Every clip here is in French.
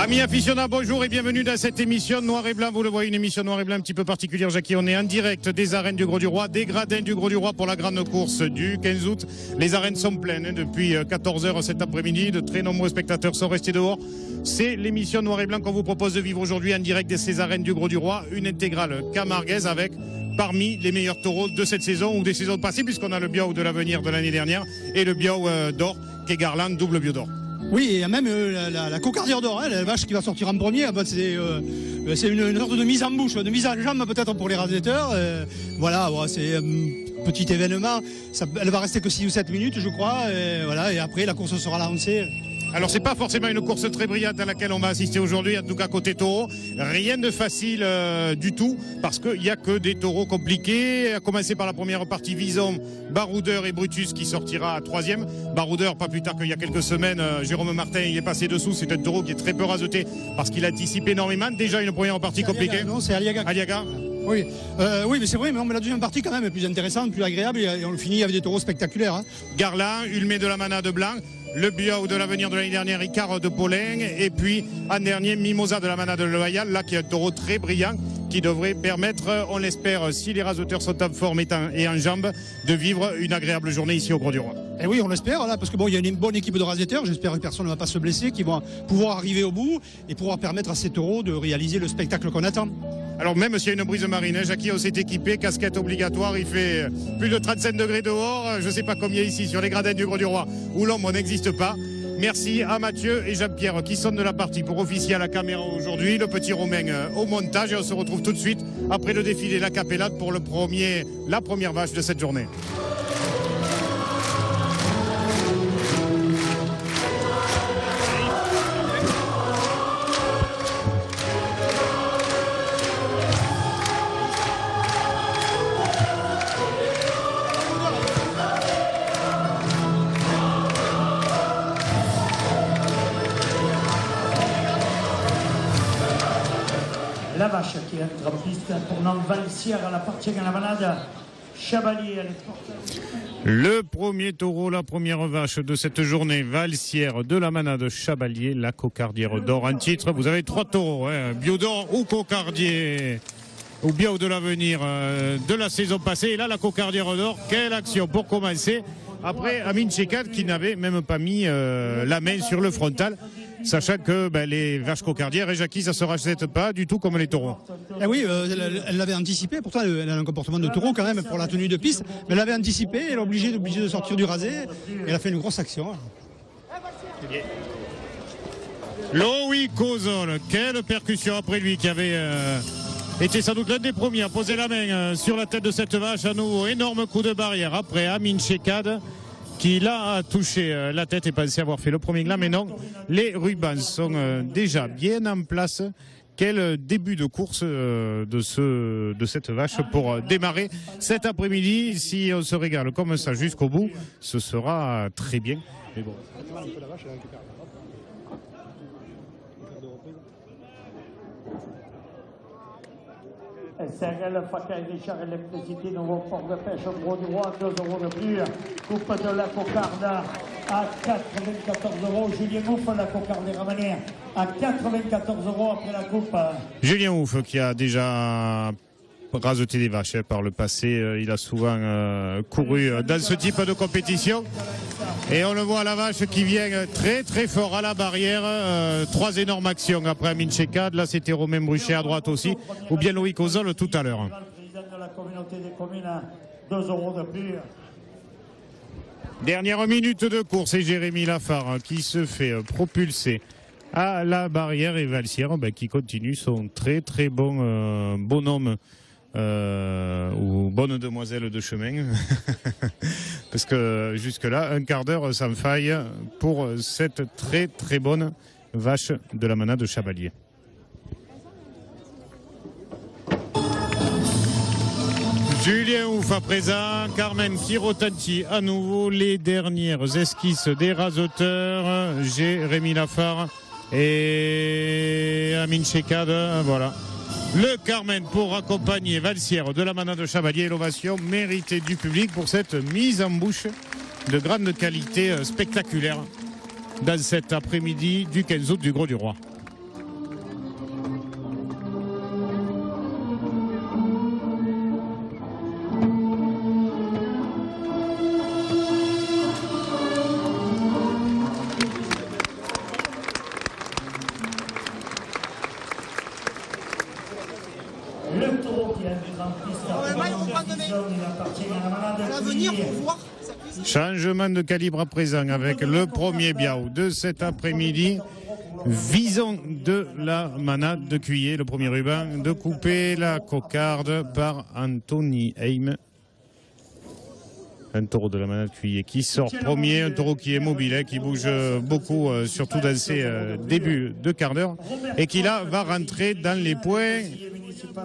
Amis aficionados, bonjour et bienvenue dans cette émission Noir et Blanc. Vous le voyez, une émission Noir et Blanc un petit peu particulière, Jackie. On est en direct des arènes du Gros du Roi, des gradins du Gros du Roi pour la grande course du 15 août. Les arènes sont pleines depuis 14h cet après-midi. De très nombreux spectateurs sont restés dehors. C'est l'émission Noir et Blanc qu'on vous propose de vivre aujourd'hui en direct de ces arènes du Gros du Roi. Une intégrale camarguaise avec parmi les meilleurs taureaux de cette saison ou des saisons passées, puisqu'on a le Biao de l'avenir de l'année dernière et le Biao d'or qui est Garland, double Biao d'or. Oui, et même la cocardière d'or, la vache qui va sortir en premier, c'est une sorte de mise en bouche, de mise en jambe peut-être pour les radiateurs. Voilà, c'est un petit événement. Elle va rester que 6 ou 7 minutes, je crois. Et après, la course sera lancée. Alors c'est pas forcément une course très brillante à laquelle on va assister aujourd'hui, en tout cas côté taureau. Rien de facile du tout, parce qu'il n'y a que des taureaux compliqués. À commencer par la première partie, Vison, Baroudeur et Brutus qui sortira à 3e. Baroudeur, pas plus tard qu'il y a quelques semaines, Jérôme Martin y est passé dessous. C'est un taureau qui est très peu raseté parce qu'il anticipe énormément. Déjà une première partie compliquée. Non, c'est Aliaga. Aliaga. Oui, mais c'est vrai, mais la deuxième partie quand même est plus intéressante, plus agréable et on finit avec des taureaux spectaculaires. Hein. Garland, Ulmé de la Mana de Blanc, le Biao de l'avenir de l'année dernière, Ricard de Paulin, et puis en dernier, Mimosa de la Mana de Loyal, là qui est un taureau très brillant, qui devrait permettre, on l'espère, si les raseteurs sont en forme et en jambes, de vivre une agréable journée ici au Gros du Roi. Et oui, on l'espère, là, parce que bon, il y a une bonne équipe de raseteurs, j'espère que personne ne va pas se blesser, qui vont pouvoir arriver au bout et pouvoir permettre à ces taureaux de réaliser le spectacle qu'on attend. Alors même s'il y a une brise marine, Jackie, on s'est équipé, casquette obligatoire, il fait plus de 35 degrés dehors, je ne sais pas combien ici sur les gradins du Gros du Roi, où l'ombre n'existe pas. Merci à Mathieu et Jean-Pierre qui sont de la partie pour officier à la caméra aujourd'hui, le petit Romain au montage, et on se retrouve tout de suite après le défilé La Capellade pour la première vache de cette journée. La vache qui entre en piste tournant Valsière, elle appartient à la balade Chabalier. Le premier taureau, la première vache de cette journée, Valsière de la Manade Chabalier, la cocardière d'or en titre. Vous avez 3 taureaux, Bio d'or ou cocardier, ou Biao de l'avenir de la saison passée. Et là, la cocardière d'or, quelle action pour commencer. Après, Amin Chekad qui n'avait même pas mis la main sur le frontal. Sachant que les vaches cocardières, et Jackie, ça ne se rachète pas du tout comme les taureaux. Eh oui, elle l'avait anticipé, pourtant elle a un comportement de taureau quand même pour la tenue de piste, mais elle l'avait anticipé, elle est obligée de sortir du rasé, et elle a fait une grosse action. Loïc Ozol, quelle percussion après lui qui avait été sans doute l'un des premiers à poser la main sur la tête de cette vache. À nouveau, énorme coup de barrière après Amin Chekad, qui là a touché la tête et pensait avoir fait le premier gland, mais non, les rubans sont déjà bien en place. Quel début de course de cette vache pour démarrer cet après-midi. Si on se régale comme ça jusqu'au bout, ce sera très bien. Mais bon. SRL, Facaille Richard, électricité, nouveau port de pêche au Gros du Roi, 2 € de plus. Coupe de la cocarde à 94 €. Julien Ouf, la cocarde est ramenée à 94 € après la coupe. Julien Ouf qui a déjà raseté des vaches par le passé. Il a souvent couru dans ce type de compétition. Et on le voit, la vache qui vient très très fort à la barrière. 3 énormes actions après Amin Chekad. Là, c'était Romain Bruchet à droite aussi. Ou bien Loïc Ozol tout à l'heure. De la communauté des communes, 2 € de plus. Dernière minute de course et Jérémy Lafare qui se fait propulser à la barrière, et Valsière qui continue son très très bon bonhomme ou bonne demoiselle de chemin parce que jusque là un quart d'heure sans faille pour cette très très bonne vache de la Manade de Chabalier. Julien Ouf à présent, Carmen qui retentit à nouveau les dernières esquisses des raseteurs, Jérémy Lafare et Amin Chekad, voilà. Le Carmen pour accompagner Valsière de la Manade de Chabalier, l'ovation méritée du public pour cette mise en bouche de grande qualité spectaculaire dans cet après-midi du 15 août du Gros du Roi. taureau qui a une grande piste il appartient à la manade de Cuillé. Changement de calibre à présent avec le premier biao de cet après-midi. Vison de la manade de Cuillé, le premier ruban de couper la cocarde par Anthony Heim. Un taureau de la manade Cuillé qui sort premier, un taureau qui est mobile, qui bouge beaucoup, surtout dans ses débuts de quart d'heure, et qui là va rentrer dans les points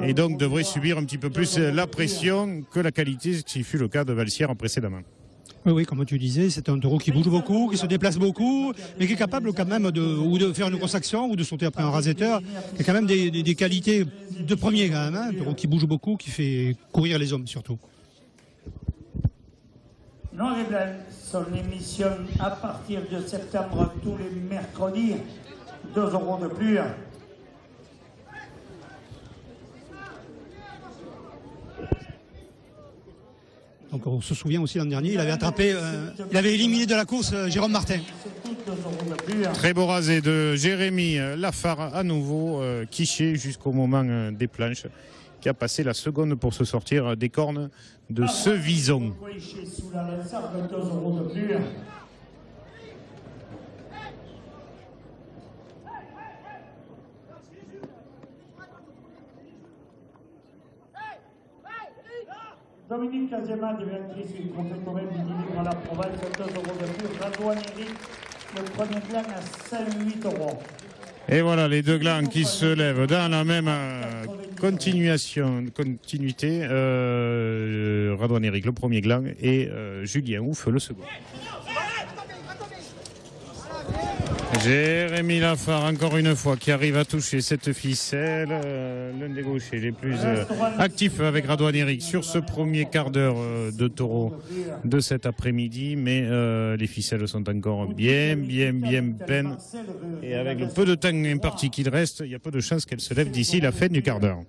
et donc devrait subir un petit peu plus la pression que la qualité, ce qui fut le cas de Valsière précédemment. Oui, comme tu disais, c'est un taureau qui bouge beaucoup, qui se déplace beaucoup, mais qui est capable quand même de faire une grosse action ou de sauter après un rasetteur, qui a quand même des qualités de premier quand même, hein, un taureau qui bouge beaucoup, qui fait courir les hommes surtout. Noir et Blanc, son émission à partir de septembre tous les mercredis, 2 euros de plus. Donc on se souvient aussi l'an dernier, il avait attrapé, il avait éliminé de la course Jérôme Martin. Très beau rasé de Jérémy Lafare à nouveau, quiché jusqu'au moment des planches, qui a passé la seconde pour se sortir des cornes de ce Vison. Dominique Kazema, directrice du Conseil communal du livre à la province, 2 euros de plus. Radouane Eric, le premier gland à 5-8 euros. Et voilà les deux glands qui se lèvent dans la même continuité. Radouane Eric, le premier gland, et Julien Ouf, le second. Jérémy Lafare, encore une fois, qui arrive à toucher cette ficelle. L'un des gauchers les plus actifs avec Radouane Eric sur ce premier quart d'heure de taureau de cet après-midi. Mais les ficelles sont encore bien pleines. Et avec le peu de temps imparti qu'il reste, il y a peu de chances qu'elle se lève d'ici la fin du quart d'heure.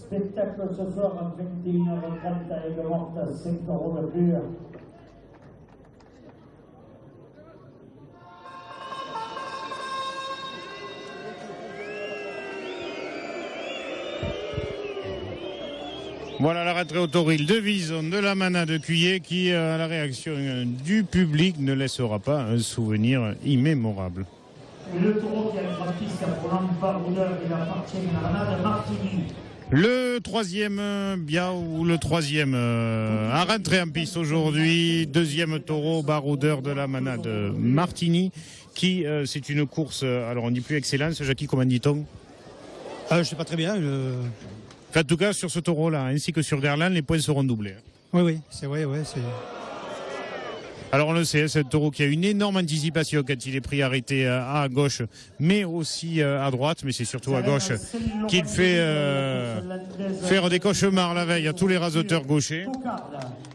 Spectacle ce soir à 21h30 à Aigues-Mortes à 5 euros de plus. Voilà la rentrée au tauril de Vison de la manade de Cuillé qui, à la réaction du public, ne laissera pas un souvenir immémorable. Et le taureau qui a une piste pour l'embarqueur, il appartient à la manade Martini. Le troisième biao, le troisième à rentrer en piste aujourd'hui, deuxième taureau baroudeur de la manade Martini, qui c'est une course, alors on dit plus excellence, Jackie, comment dit-on? Je sais pas très bien. En tout cas, sur ce taureau-là, ainsi que sur Garland, les points seront doublés. Oui, c'est vrai, c'est... Alors on le sait, c'est un taureau qui a une énorme anticipation quand il est pris arrêté à gauche, mais aussi à droite, mais c'est surtout à gauche qu'il fait faire des cauchemars la veille à tous les raseteurs gauchers.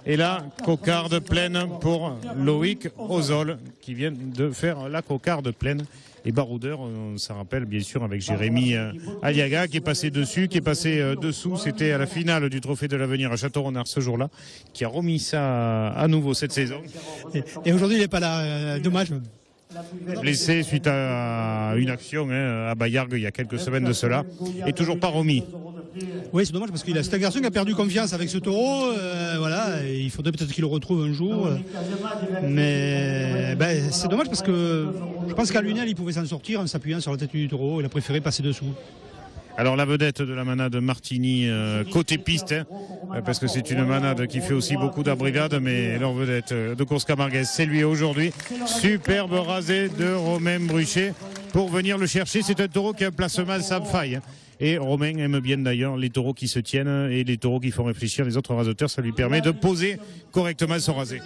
Et là, cocarde pleine pour Loïc Ozol, qui vient de faire la cocarde pleine. Et baroudeur, on s'en rappelle bien sûr avec Jérémy Aliaga qui est passé dessus, qui est passé dessous. C'était à la finale du Trophée de l'Avenir à Château-Renard ce jour-là, qui a remis ça à nouveau cette saison. Et aujourd'hui, il n'est pas là, dommage. Blessé suite à une action à Bayargues il y a quelques semaines de cela, et toujours pas remis. Oui, c'est dommage parce qu'il c'est un garçon qui a perdu confiance avec ce taureau. Voilà, et il faudrait peut-être qu'il le retrouve un jour. Mais c'est dommage parce que je pense qu'à Lunel, il pouvait s'en sortir en s'appuyant sur la tête du taureau. Il a préféré passer dessous. Alors la vedette de la manade Martini côté piste, parce que c'est une manade qui fait aussi beaucoup d'abrigades, mais leur vedette de course camarguaise, c'est lui aujourd'hui. Superbe rasé de Romain Bruchet pour venir le chercher. C'est un taureau qui a un placement sans faille. Et Romain aime bien d'ailleurs les taureaux qui se tiennent et les taureaux qui font réfléchir les autres raseteurs. Ça lui permet de poser correctement son rasé.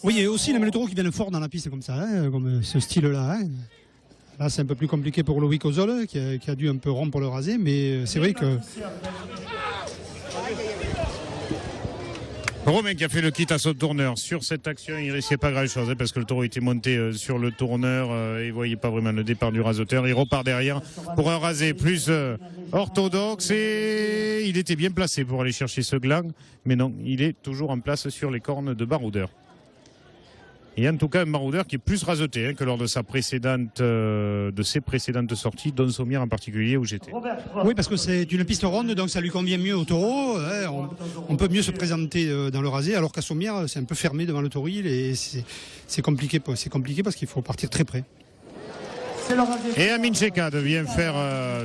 Oui, et aussi il aime les taureaux qui viennent fort dans la piste comme ça, comme ce style-là. Là, c'est un peu plus compliqué pour Loïc Ozol, qui a dû un peu rompre le rasé, mais c'est vrai que... Romain qui a fait le kit à son tourneur. Sur cette action, il ne risquait pas grand-chose, parce que le taureau était monté sur le tourneur et il ne voyait pas vraiment le départ du raseteur. Il repart derrière pour un rasé plus orthodoxe et il était bien placé pour aller chercher ce gland, mais non, il est toujours en place sur les cornes de baroudeur. Et en tout cas, un baroudeur qui est plus raseté que lors de ses précédentes sorties, Don Sommière en particulier, où j'étais. Oui, parce que c'est une piste ronde, donc ça lui convient mieux au taureau. On peut mieux se présenter dans le rasé, alors qu'à Sommière, c'est un peu fermé devant le tauril et c'est compliqué parce qu'il faut partir très près. Et Amin Chekad vient faire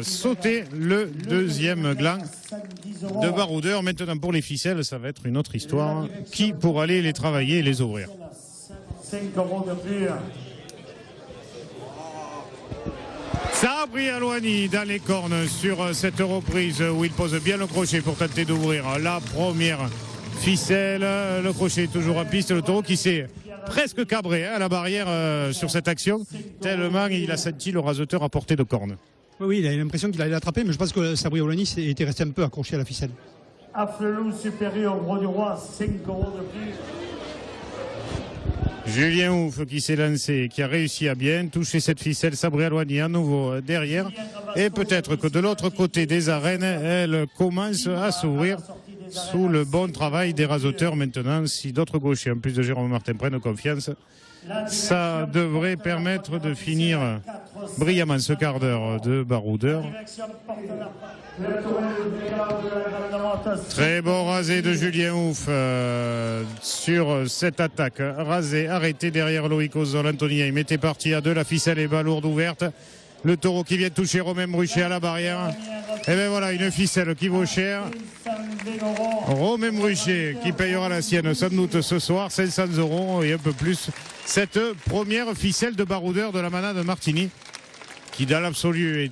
sauter le deuxième gland de baroudeur. Maintenant, pour les ficelles, ça va être une autre histoire. Qui pour aller les travailler et les ouvrir? 5 € de plus. Sabri Alouani dans les cornes sur cette reprise où il pose bien le crochet pour tenter d'ouvrir la première ficelle. Le crochet est toujours en piste. Le taureau qui s'est presque cabré à la barrière sur cette action, tellement il a senti le raseteur à portée de corne. Oui, il a l'impression qu'il allait l'attraper, mais je pense que Sabri Alouani était resté un peu accroché à la ficelle. Afflelou supérieur au Gros du Roi, 5 € de plus. Julien Ouf qui s'est lancé, qui a réussi à bien toucher cette ficelle. Sabri Alouani à nouveau derrière. Et peut-être que de l'autre côté des arènes, elle commence à s'ouvrir sous le bon travail des raseteurs maintenant. Si d'autres gauchers, en plus de Jérôme Martin, prennent confiance, ça devrait permettre de finir brillamment ce quart d'heure de baroudeur. Très bon rasé de Julien Ouf sur cette attaque. Rasé, arrêté derrière Loïc Ozol. Anthony Heim était parti à 2, la ficelle est balourde ouverte. Le taureau qui vient de toucher Romain Bruchet à la barrière. Et bien voilà, une ficelle qui vaut cher. Romain Bruchet qui payera la sienne sans doute ce soir, 500 € et un peu plus. Cette première ficelle de baroudeur de la manade Martini, qui dans l'absolu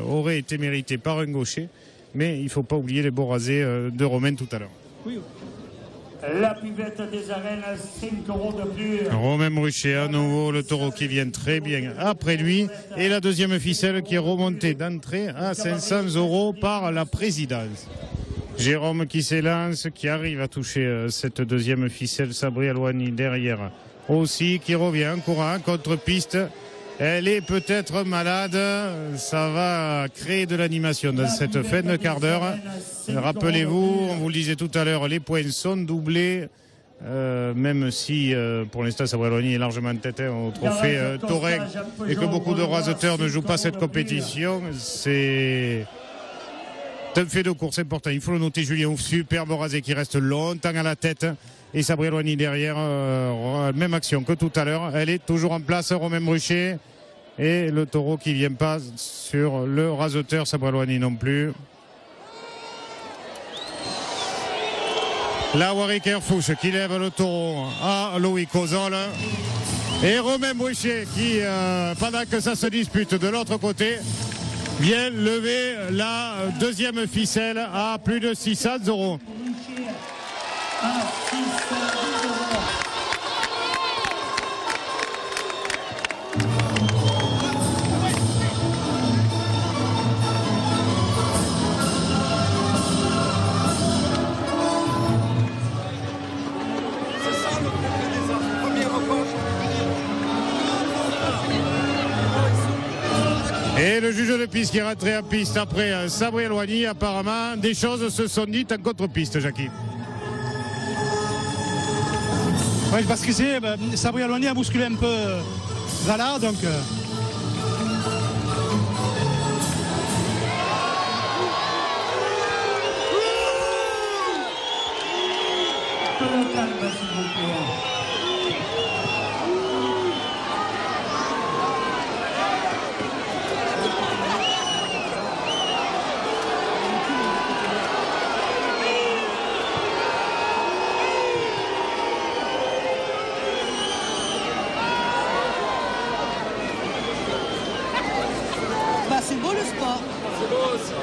aurait été méritée par un gaucher. Mais il ne faut pas oublier les beaux rasés de Romain tout à l'heure. Oui. La pivette des arènes, 5 € de plus. Romain Bruchet, à nouveau, le taureau qui vient très bien après lui. Et la deuxième ficelle qui est remontée d'entrée à 500 € par la présidence. Jérôme qui s'élance, qui arrive à toucher cette deuxième ficelle. Sabri Alouani derrière aussi, qui revient en courant, contre-piste. Elle est peut-être malade. Ça va créer de l'animation dans cette fin de quart d'heure. Rappelez-vous, on vous le disait tout à l'heure, les points sont doublés. Même si pour l'instant Sabri Alouani est largement en tête au trophée Touring et que beaucoup de raseteurs ne jouent pas cette compétition, c'est un fait de course important. Il faut le noter. Julien Ouf, superbe rasé qui reste longtemps à la tête. Et Sabri Alouani derrière, même action que tout à l'heure. Elle est toujours en place, Romain Bruchet. Et le taureau qui ne vient pas sur le raseteur, Sabri Alouani non plus. Là, Warwick Erfouche qui lève le taureau à Loïc Ozol. Et Romain Bruchet qui, pendant que ça se dispute de l'autre côté, vient lever la deuxième ficelle à plus de 600 €. Et le juge de piste qui est rentré en piste après Sabri Alouani, apparemment, des choses se sont dites en contre-piste, Jackie. Oui, parce que Sabri Alouani a bousculé un peu Zala, donc... C'est beau le sport. C'est beau ça.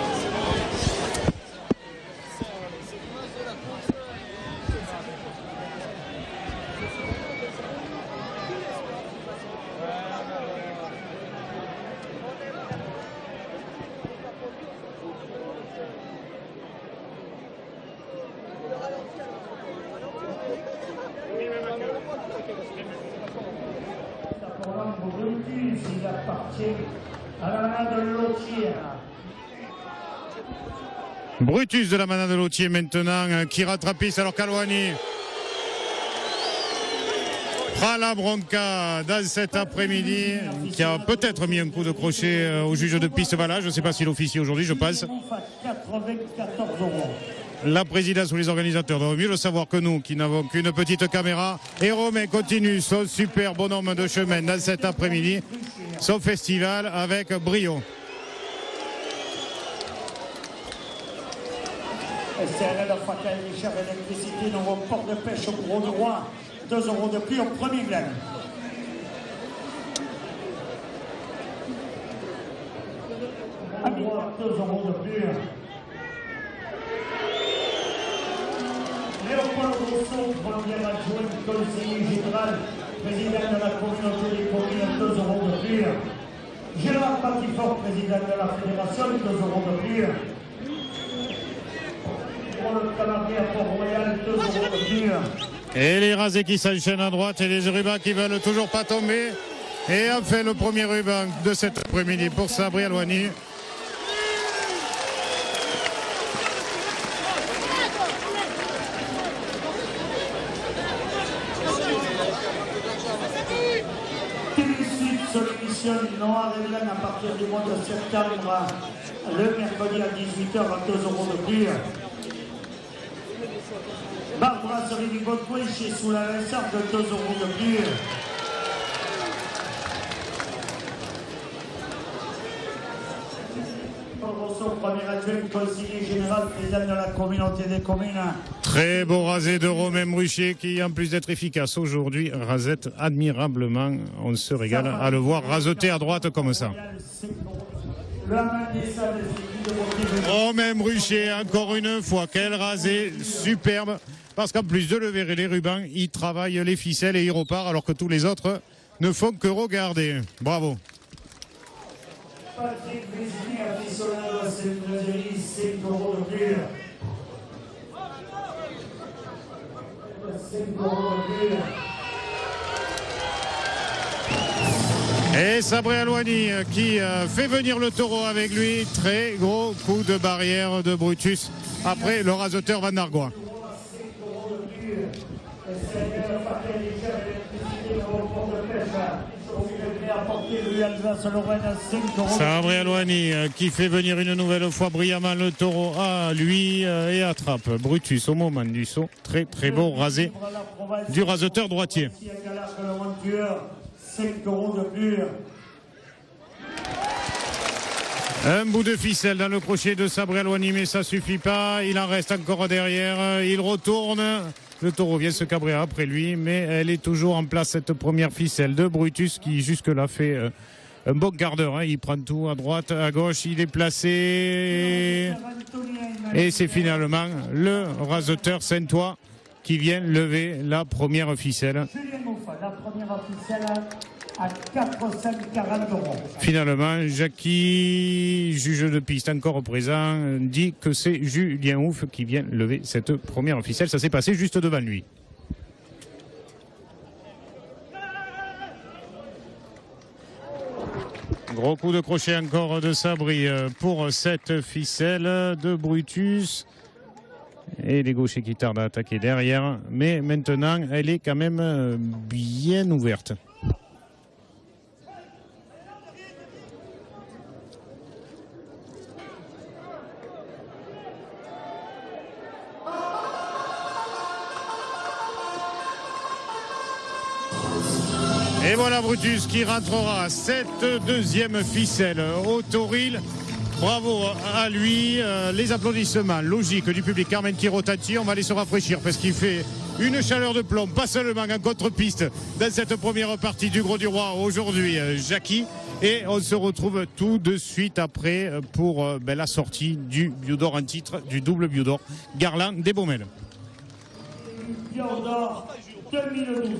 Il appartient à la manade de Lotier. Brutus de la manade de Lotier maintenant qui rattrapisse alors qu'Alouani fera la bronca dans cet après-midi, qui a peut-être mis un coup de crochet au juge de piste Valage. Je ne sais pas s'il officie aujourd'hui, je pense. 94 €. La présidence ou les organisateurs doivent mieux le savoir que nous, qui n'avons qu'une petite caméra. Et Romain continue son super bonhomme de chemin dans cet après-midi, son festival avec brio. SRL Facal Richard Électricité, nouveau port de pêche au Gros du Roi, 2 € de prix au premier glen. Amiral, 2 € de plus. Léopold Rousseau, premier adjoint, conseiller général, président de la communauté des communes, 2 € de plus. Gérard Patifort, président de la fédération, 2 € de plus. Pour le Canadien à Port-Royal, 2 € de plus. Et les rasés qui s'enchaînent à droite et les rubans qui veulent toujours pas tomber. Et enfin le premier ruban de cet après-midi pour Sabri Alouani. Sur l'émission Noir et Blanc à partir du mois de septembre, le mercredi à 18h à 2 € de plus. Barbara Brasserie du Godoué chez sous la Vincent de 2 € de plus. Premier adjoint, conseiller général, président de la communauté des communes. Très beau rasé de Romain Bruchier qui, en plus d'être efficace aujourd'hui, rasette admirablement. On se régale à le voir raseter à droite comme ça. Romain Bruchier, encore une fois, quel rasé superbe. Parce qu'en plus de lever les rubans, il travaille les ficelles et il repart alors que tous les autres ne font que regarder. Bravo. Patrick Vézini, aficionado à cette brasserie, 5 € de plus. 5 € de plus. Et Sabri Alouani qui fait venir le taureau avec lui. Très gros coup de barrière de Brutus après le raseteur Van Nargois. Sabri Alouani qui fait venir une nouvelle fois brillamment le taureau à lui et attrape Brutus au moment du saut. Très très beau rasé du raseteur droitier. 5 € de plus. Un bout de ficelle dans le crochet de Sabri Alouani, mais ça suffit pas. Il en reste encore derrière. Il retourne. Le taureau vient se cabrer après lui, mais elle est toujours en place, cette première ficelle de Brutus qui jusque-là fait un bon quart d'heure. Il prend tout à droite, à gauche, il est placé. Et c'est finalement le raseteur Saint-Ouen qui vient lever la première ficelle. Julien Mouffa, la première ficelle à 440 €. Finalement, Jackie, juge de piste encore présent, dit que c'est Julien Ouf qui vient lever cette première ficelle. Ça s'est passé juste devant lui. Gros coup de crochet encore de Sabri pour cette ficelle de Brutus. Et les gauchers qui tardent à attaquer derrière. Mais maintenant, elle est quand même bien ouverte. Et voilà Brutus qui rentrera cette deuxième ficelle au Toril. Bravo à lui. Les applaudissements logiques du public. Carmen Tirotati, on va aller se rafraîchir parce qu'il fait une chaleur de plomb, pas seulement en contre-piste dans cette première partie du Gros du Roi aujourd'hui, Jackie. Et on se retrouve tout de suite après pour la sortie du Biodor en titre, du double Biodor, Garland des Baumelles. Biodor 2012.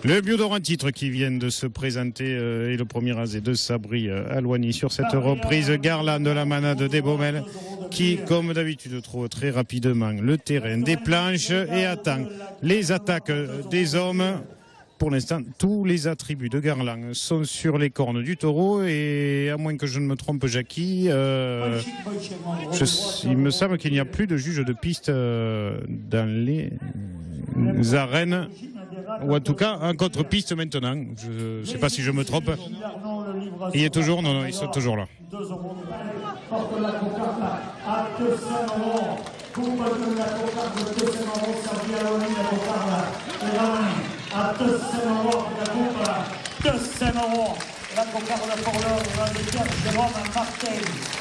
Le Biodor en titre qui vient de se présenter et le premier rasé de Sabri Alouani sur cette reprise Garland de la manade des Baumelles qui, comme d'habitude, trouve très rapidement le terrain des planches et attend les attaques des hommes pour l'instant, tous les attributs de Garland sont sur les cornes du taureau et à moins que je ne me trompe, Jackie, il me semble qu'il n'y a plus de juge de piste dans les arènes, ou en tout cas en contre-piste maintenant. Je ne sais pas si je me trompe. Il est toujours, non, ils sont toujours là.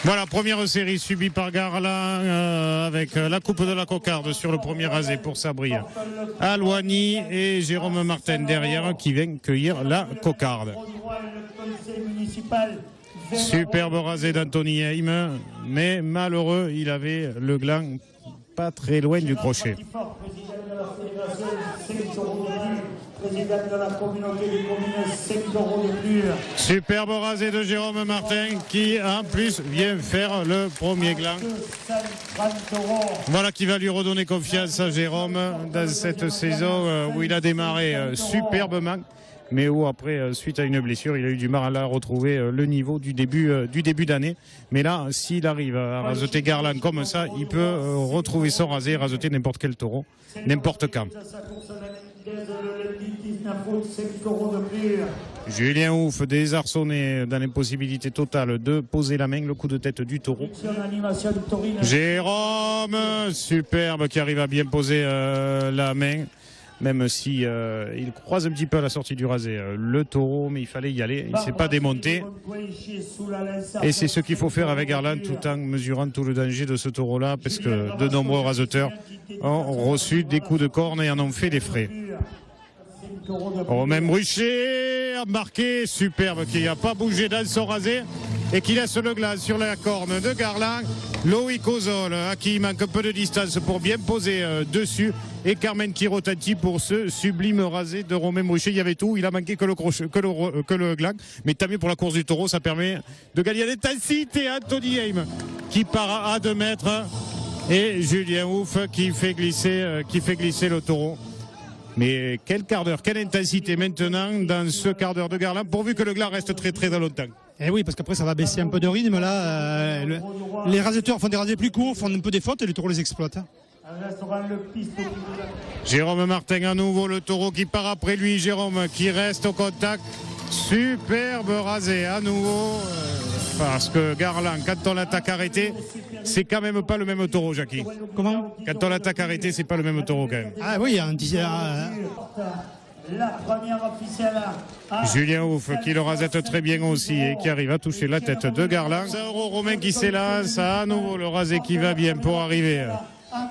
Voilà, première série subie par Garland avec la coupe de la cocarde sur le premier rasé pour Sabri Alouani et Jérôme Martin derrière qui vient cueillir la cocarde. Superbe rasé d'Anthony Heim, mais malheureux, il avait le gland pas très loin du crochet. Superbe rasé de Jérôme Martin qui en plus vient faire le premier gland. Voilà qui va lui redonner confiance à Jérôme dans cette saison où il a démarré superbement, mais où après, suite à une blessure, il a eu du mal à retrouver le niveau du début d'année. Mais là, s'il arrive à raseter Garland comme ça, il peut retrouver son rasé et raseter n'importe quel taureau, n'importe quand. Julien Ouf désarçonné dans l'impossibilité totale de poser la main, le coup de tête du taureau. Jérôme, superbe, qui arrive à bien poser la main, même si il croise un petit peu à la sortie du rasé le taureau, mais il fallait y aller, il ne s'est pas démonté. Et c'est ce qu'il faut faire avec Garland tout en mesurant tout le danger de ce taureau-là, parce que de nombreux raseteurs ont reçu des coups de corne et en ont fait des frais. Romain Bruchet a marqué, superbe, qui n'a pas bougé dans son rasé et qui laisse le gland sur la corne de Garland. Loïc Ozol, à qui il manque un peu de distance pour bien poser dessus, et Carmen Kirotati pour ce sublime rasé de Romain Bruchet. Il y avait tout, il a manqué que le gland, mais tant mieux pour la course du taureau, ça permet de gagner l'intensité. Anthony Heim qui part à 2 mètres et Julien Ouf qui fait glisser le taureau. Mais quel quart d'heure, quelle intensité maintenant dans ce quart d'heure de Garland, pourvu que le gland reste très très longtemps. Eh oui, parce qu'après ça va baisser un peu de rythme là. Les raseteurs font des rasés plus courts, font un peu des fautes et les taureaux les exploitent. Jérôme Martin à nouveau, le taureau qui part après lui. Jérôme qui reste au contact. Superbe rasé à nouveau. Parce que Garland, quand on l'attaque arrêté, c'est quand même pas le même taureau, Jackie. Comment ? Quand on l'attaque arrêté, c'est pas le même taureau quand même. Ah oui, la première officielle. Julien Ouf qui le rasette très bien aussi et qui arrive à toucher la tête de Garland. Romain qui s'élance, à nouveau le rasé qui va bien pour arriver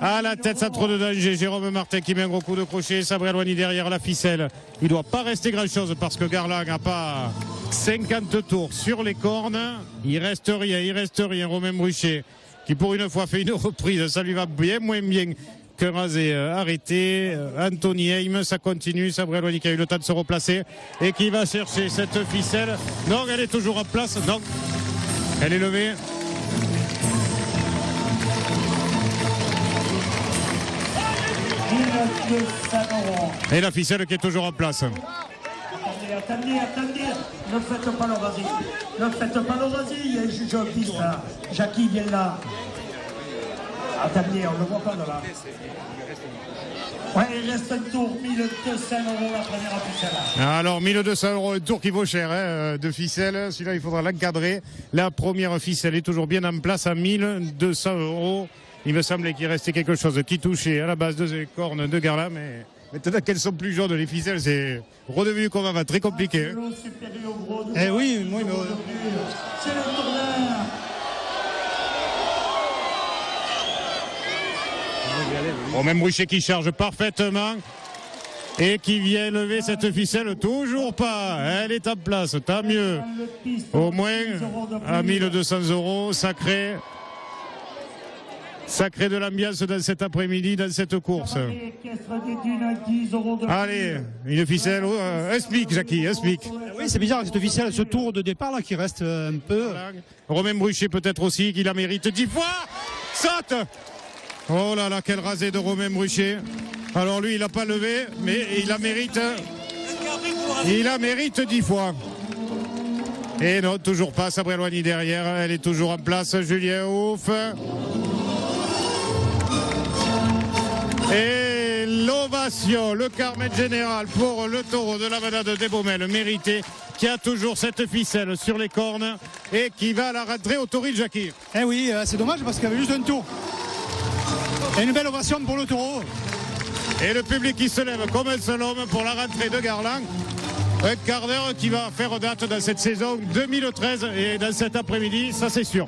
à la tête, ça trop de danger. Jérôme Martin qui met un gros coup de crochet, Sabri Alouani derrière la ficelle. Il ne doit pas rester grand chose parce que Garland n'a pas 50 tours sur les cornes. Il reste rien. Romain Bruchet qui pour une fois fait une reprise, ça lui va bien moins bien qu'un rasé arrêté. Anthony Heim, ça continue. Sabri Alouani qui a eu le temps de se replacer et qui va chercher cette ficelle. Non, elle est toujours en place. Non, elle est levée. Et la ficelle qui est toujours en place. Attendez, ne faites pas le rasé, il y a un juge en piste là. Jackie vient là. Attendez, on ne le voit pas de là. Ouais, il reste un tour, 1200 € la première ficelle. Alors 1200 €, un tour qui vaut cher de ficelle. Celui-là, il faudra l'encadrer. La première ficelle est toujours bien en place à 1200 €. Il me semblait qu'il restait quelque chose qui touchait à la base de cornes de Garland, mais maintenant qu'elles sont plus jaunes, les ficelles, c'est redevenu comme avant, très compliqué. Eh oui, mais... C'est le tourneur. Romain Bruchet qui charge parfaitement et qui vient lever cette ficelle, toujours pas. Elle est en place, tant mieux. Au moins à 1200 €, ça crée de l'ambiance dans cet après-midi, dans cette course. Allez, une ficelle. Explique, Jackie, explique. Oui, c'est bizarre cette ficelle, ce tour de départ là qui reste un peu. Romain Bruchet peut-être aussi, qui la mérite 10 fois. Saute. Oh là là, quel rasé de Romain Bruchet. Alors lui, il n'a pas levé, mais il la mérite. Il la mérite 10 fois. Et non, toujours pas Sabrialoigny derrière. Elle est toujours en place, Julien Ouf. Et l'ovation, le Carmen général pour le taureau de la Manade des Baumelles, mérité, qui a toujours cette ficelle sur les cornes et qui va la rentrer au Tauril Jackie. Eh oui, c'est dommage parce qu'il y avait juste un tour. Et une belle ovation pour le taureau. Et le public qui se lève comme un seul homme pour la rentrée de Garland. Un quart d'heure qui va faire date dans cette saison 2013 et dans cet après-midi, ça c'est sûr.